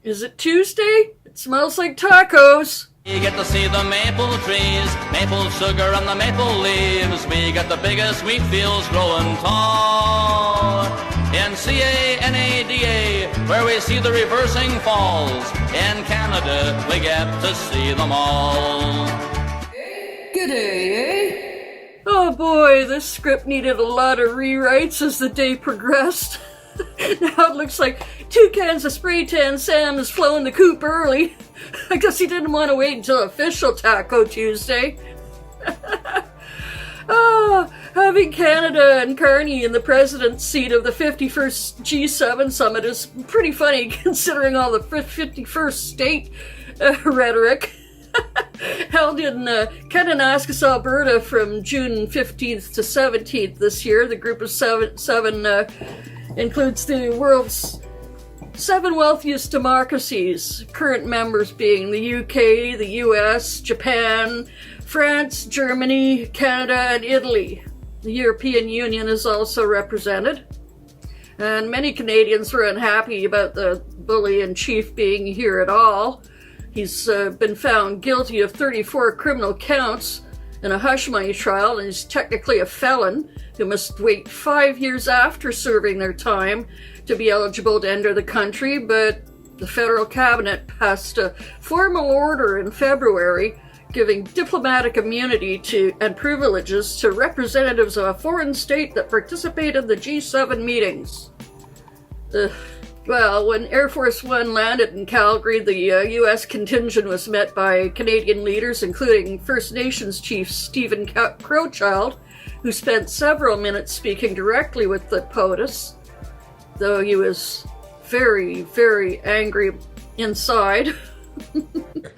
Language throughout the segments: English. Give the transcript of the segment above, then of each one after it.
Is it Tuesday? It smells like tacos. We get to see the maple trees, maple sugar and the maple leaves. We got the biggest wheat fields growing tall. In Canada, where we see the reversing falls. In Canada, we get to see them all. G'day, eh? Oh boy, this script needed a lot of rewrites as the day progressed. Now it looks like 2 cans of spray tan Sam is flowing the coop early. I guess he didn't want to wait until official Taco Tuesday. Having Canada and Carney in the president's seat of the 51st G7 summit is pretty funny considering all the 51st state rhetoric. Held in Kananaskis, Alberta from June 15th to 17th this year. The group of seven includes the world's 7 wealthiest democracies, current members being the UK, the US, Japan, France, Germany, Canada, and Italy. The European Union is also represented. And many Canadians were unhappy about the bully-in-chief being here at all. He's been found guilty of 34 criminal counts in a hush-money trial, and he's technically a felon who must wait 5 years after serving their time to be eligible to enter the country. But the federal cabinet passed a formal order in February giving diplomatic immunity and privileges to representatives of a foreign state that participate in the G7 meetings. Well, when Air Force One landed in Calgary, the U.S. contingent was met by Canadian leaders, including First Nations Chief Stephen Crowchild, who spent several minutes speaking directly with the POTUS, though he was very, very angry inside.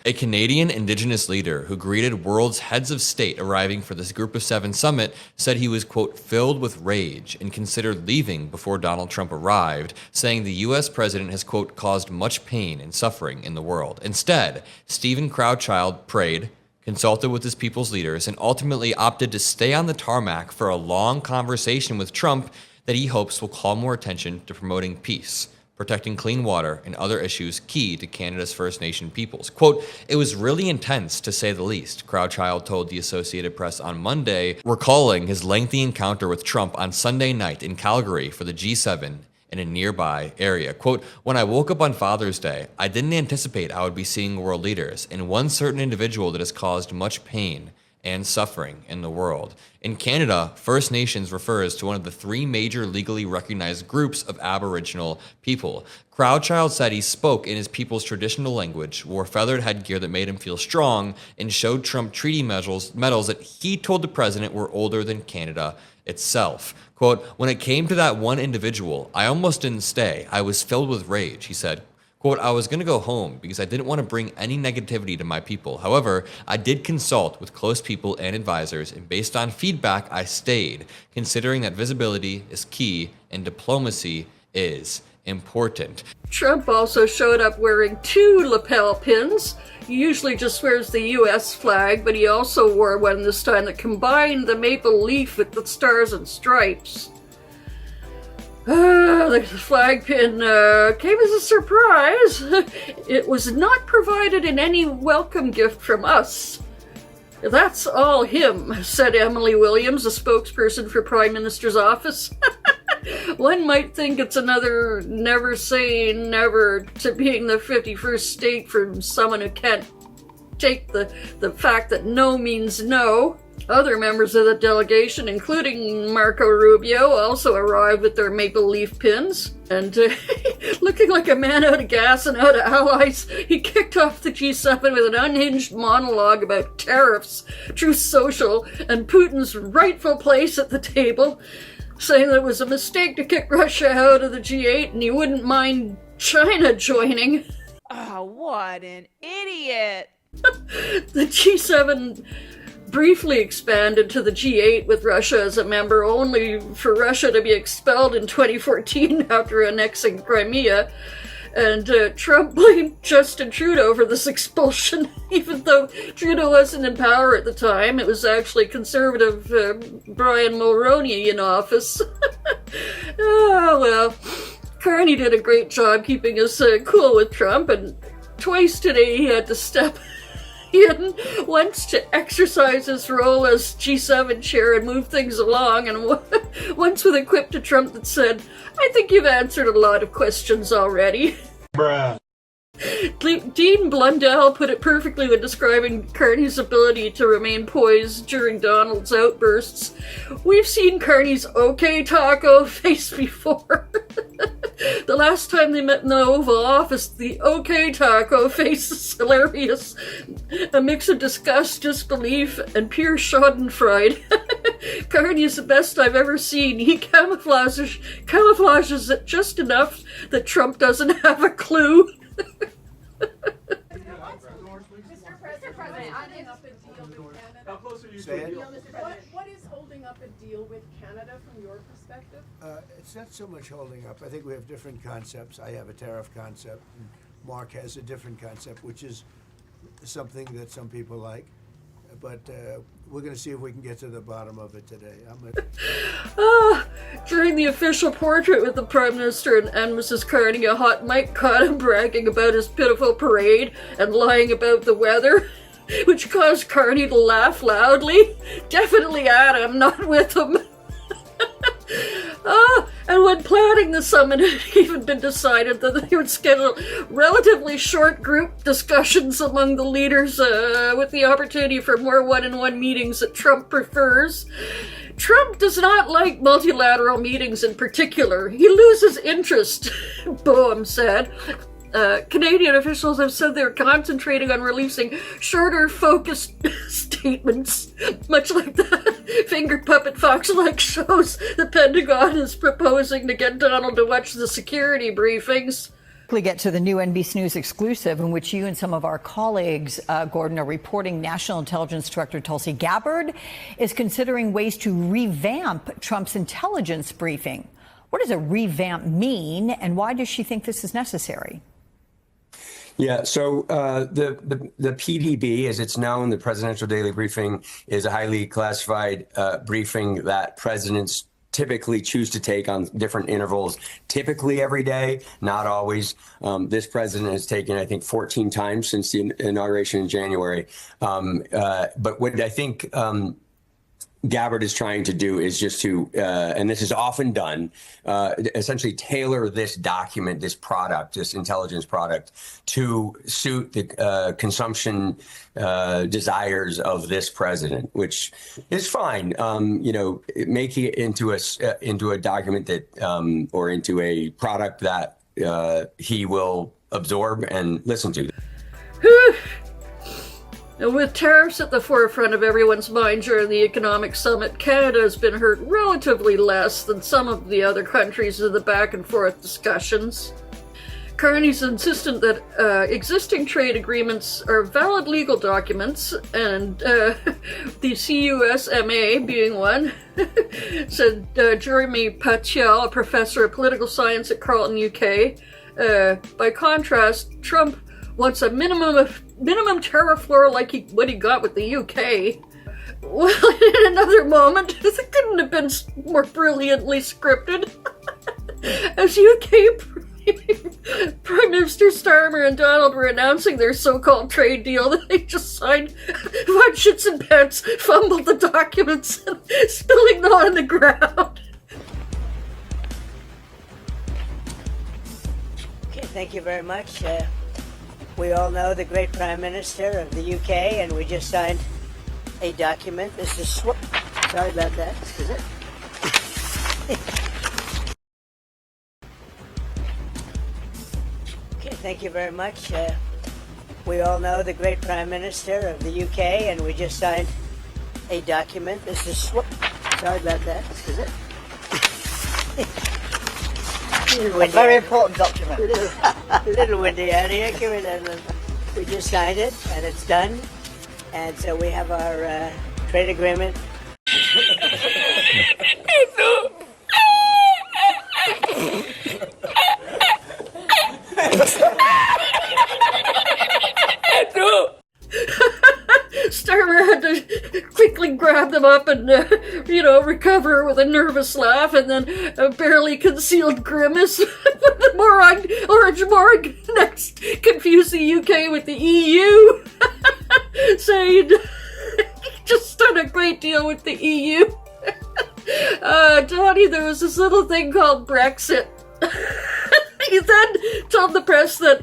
A Canadian Indigenous leader who greeted world's heads of state arriving for this Group of 7 summit said he was, quote, filled with rage and considered leaving before Donald Trump arrived, saying the U.S. president has, quote, caused much pain and suffering in the world. Instead, Stephen Crowchild prayed, consulted with his people's leaders, and ultimately opted to stay on the tarmac for a long conversation with Trump that he hopes will call more attention to promoting peace, protecting clean water, and other issues key to Canada's First Nation peoples. Quote, it was really intense, to say the least, Crowchild told the Associated Press on Monday, recalling his lengthy encounter with Trump on Sunday night in Calgary for the G7 in a nearby area. Quote, when I woke up on Father's Day, I didn't anticipate I would be seeing world leaders and one certain individual that has caused much pain and suffering in the world. In Canada, First Nations refers to one of the 3 major legally recognized groups of Aboriginal people. Crowchild said he spoke in his people's traditional language, wore feathered headgear that made him feel strong, and showed Trump treaty medals that he told the president were older than Canada itself. Quote, when it came to that one individual, I almost didn't stay. I was filled with rage, he said. Quote, I was going to go home because I didn't want to bring any negativity to my people. However, I did consult with close people and advisors, and based on feedback, I stayed, considering that visibility is key and diplomacy is important. Trump also showed up wearing 2 lapel pins. He usually just wears the U.S. flag, but he also wore one this time that combined the maple leaf with the stars and stripes. The flag pin came as a surprise. It was not provided in any welcome gift from us. That's all him, said Emily Williams, a spokesperson for Prime Minister's office. One might think it's another never say never to being the 51st state from someone who can't take the fact that no means no. Other members of the delegation, including Marco Rubio, also arrived with their maple leaf pins. And looking like a man out of gas and out of allies, he kicked off the G7 with an unhinged monologue about tariffs, Truth Social, and Putin's rightful place at the table, saying that it was a mistake to kick Russia out of the G8 and he wouldn't mind China joining. Oh, what an idiot! The G7 briefly expanded to the G8 with Russia as a member, only for Russia to be expelled in 2014 after annexing Crimea. And Trump blamed Justin Trudeau for this expulsion, even though Trudeau wasn't in power at the time. It was actually Conservative Brian Mulroney in office. Oh, well. Carney did a great job keeping us cool with Trump, and twice today he had to step in, once to exercise his role as G7 chair and move things along, and once with a quip to Trump that said, "I think you've answered a lot of questions already." Bruh. Dean Blundell put it perfectly when describing Carney's ability to remain poised during Donald's outbursts. "We've seen Carney's okay taco face before." The last time they met in the Oval Office, the okay taco face is hilarious. A mix of disgust, disbelief, and pure schadenfreude. Carney is the best I've ever seen. He camouflages it just enough that Trump doesn't have a clue. Mr. President, holding up a deal with Canada. How close are you to Say a it. deal? What is holding up a deal with Canada from your perspective? It's not so much holding up. I think we have different concepts. I have a tariff concept, and Mark has a different concept, which is something that some people like. But we're going to see if we can get to the bottom of it today. During the official portrait with the Prime Minister and Mrs. Carney, a hot mic caught him bragging about his pitiful parade and lying about the weather, which caused Carney to laugh loudly. Definitely at him, not with him. And when planning the summit, it had even been decided that they would schedule relatively short group discussions among the leaders with the opportunity for more one-on-one meetings that Trump prefers. Trump does not like multilateral meetings in particular. He loses interest, Boehm said. Canadian officials have said they're concentrating on releasing shorter, focused statements, much like the finger puppet fox-like shows the Pentagon is proposing to get Donald to watch the security briefings. We get to the new NBC News exclusive in which you and some of our colleagues, Gordon, are reporting National Intelligence Director Tulsi Gabbard is considering ways to revamp Trump's intelligence briefing. What does a revamp mean, and why does she think this is necessary? Yeah, so the PDB, as it's known, the Presidential Daily Briefing, is a highly classified briefing that presidents typically choose to take on different intervals, typically every day, not always. This president has taken, I think, 14 times since the inauguration in January. But what I think Gabbard is trying to do is just to, and this is often done, essentially tailor this document, this product, this intelligence product, to suit the consumption desires of this president, which is fine. Making it into a document that, or into a product that he will absorb and listen to. And with tariffs at the forefront of everyone's mind during the economic summit, Canada has been hurt relatively less than some of the other countries in the back and forth discussions. Carney's insistent that existing trade agreements are valid legal documents, and the CUSMA being one, said Jeremy Patel, a professor of political science at Carleton, UK. By contrast, Trump wants a minimum tariff floor like what he got with the UK. Well, in another moment, it couldn't have been more brilliantly scripted. As UK Prime Minister Starmer and Donald were announcing their so-called trade deal that they just signed, Von Shits and Pants fumbled the documents, spilling them on the ground. Okay, thank you very much. We all know the great Prime Minister of the UK, and we just signed a document. This is sorry about that. Is it? Okay, thank you very much. We all know the great Prime Minister of the UK, and we just signed a document. This is sorry about that. Is it? A very important document. A little windy out here. Give me that. We just signed it, and it's done. And so we have our trade agreement. Starmer had to quickly grab them up and, recover with a nervous laugh and then a barely concealed grimace. The moron, Orange Moron next confused the UK with the EU, saying he just done a great deal with the EU. Donnie, there was this little thing called Brexit. He then told the press that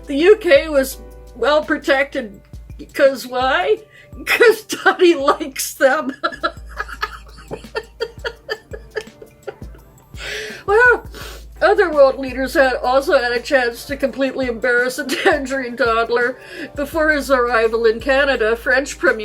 the UK was well protected because why? Because Donnie likes them. Well, other world leaders also had a chance to completely embarrass a tangerine toddler. Before his arrival in Canada, French Prime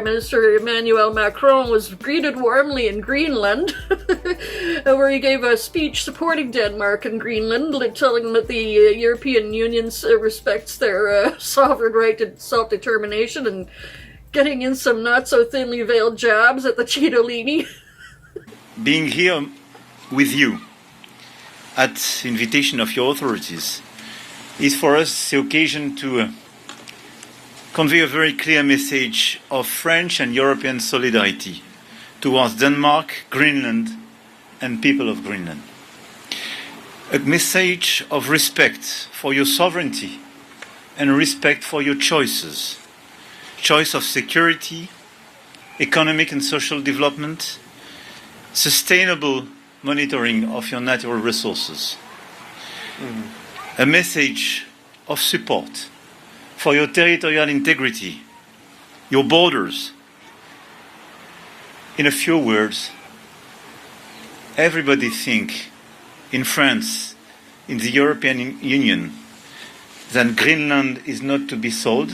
Minister Emmanuel Macron was greeted warmly in Greenland, where he gave a speech supporting Denmark and Greenland, telling them that the European Union respects their sovereign right to self-determination and getting in some not-so-thinly veiled jabs at the Cheetolini. Being here with you at invitation of your authorities is for us the occasion to convey a very clear message of French and European solidarity towards Denmark, Greenland, and people of Greenland. A message of respect for your sovereignty and respect for your choices. Choice of security, economic and social development, sustainable monitoring of your natural resources. A message of support for your territorial integrity, your borders. In a few words, everybody think in France, in the European Union, that Greenland is not to be sold,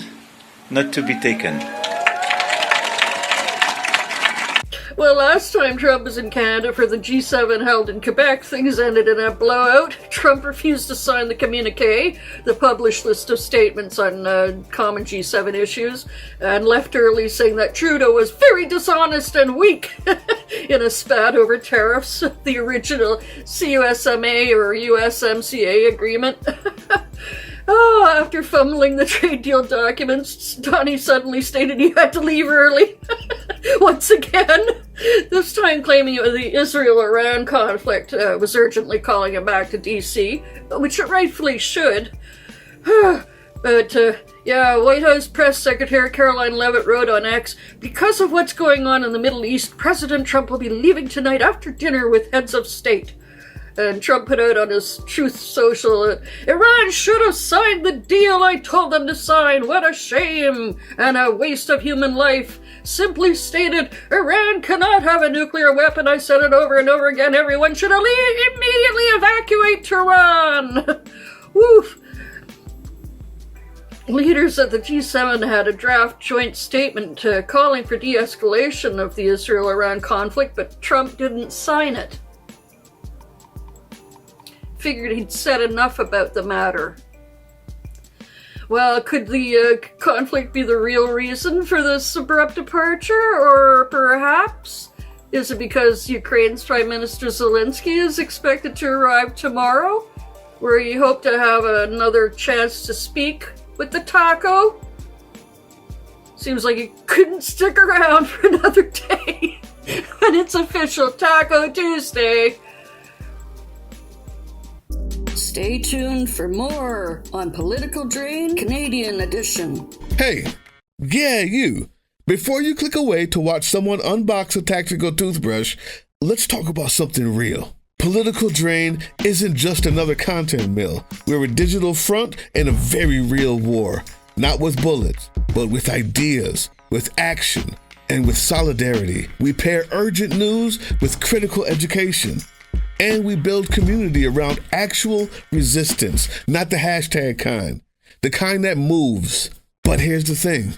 not to be taken. Well, last time Trump was in Canada for the G7 held in Quebec, things ended in a blowout. Trump refused to sign the communique, the published list of statements on common G7 issues, and left early saying that Trudeau was very dishonest and weak in a spat over tariffs, the original CUSMA or USMCA agreement. Oh, after fumbling the trade deal documents, Donnie suddenly stated he had to leave early. Once again, this time claiming it was the Israel-Iran conflict was urgently calling him back to D.C., which it rightfully should. But, White House Press Secretary Caroline Leavitt wrote on X, because of what's going on in the Middle East, President Trump will be leaving tonight after dinner with heads of state. And Trump put out on his Truth Social, Iran should have signed the deal I told them to sign. What a shame and a waste of human life. Simply stated, Iran cannot have a nuclear weapon. I said it over and over again. Everyone should immediately evacuate Tehran. Woof. Leaders at the G7 had a draft joint statement calling for de-escalation of the Israel-Iran conflict, but Trump didn't sign it. Figured he'd said enough about the matter. Well, could the conflict be the real reason for this abrupt departure? Or perhaps is it because Ukraine's Prime Minister Zelensky is expected to arrive tomorrow, where he hoped to have another chance to speak with the taco? Seems like he couldn't stick around for another day when it's official Taco Tuesday. Stay tuned for more on Political Drain Canadian Edition. Hey, yeah, you. Before you click away to watch someone unbox a tactical toothbrush, let's talk about something real. Political Drain isn't just another content mill. We're a digital front in a very real war. Not with bullets, but with ideas, with action, and with solidarity. We pair urgent news with critical education. And we build community around actual resistance, not the hashtag kind, the kind that moves. But here's the thing,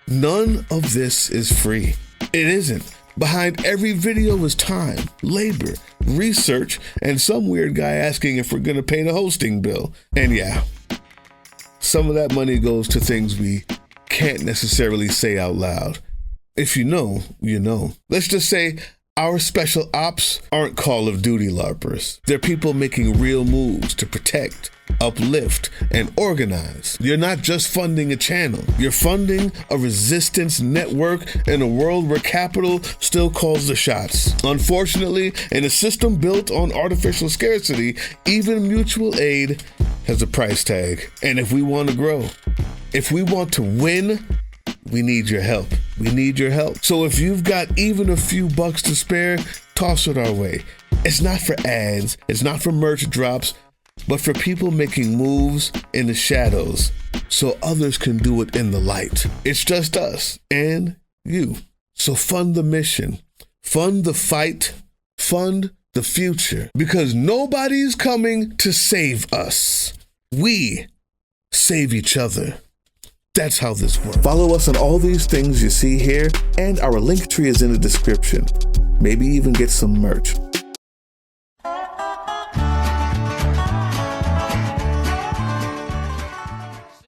none of this is free. It isn't. Behind every video is time, labor, research, and some weird guy asking if we're gonna pay the hosting bill. And yeah, some of that money goes to things we can't necessarily say out loud. If you know, you know. Let's just say, Our special ops aren't Call of Duty LARPers. They're people making real moves to protect, uplift, and organize. You're not just funding a channel. You're funding a resistance network in a world where capital still calls the shots. Unfortunately, in a system built on artificial scarcity, even mutual aid has a price tag. And if we want to grow, if we want to win, we need your help. We need your help. So if you've got even a few bucks to spare, toss it our way. It's not for ads, it's not for merch drops, but for people making moves in the shadows so others can do it in the light. It's just us and you. So fund the mission, fund the fight, fund the future, because nobody's coming to save us. We save each other. That's how this works. Follow us on all these things you see here, and our link tree is in the description. Maybe even get some merch.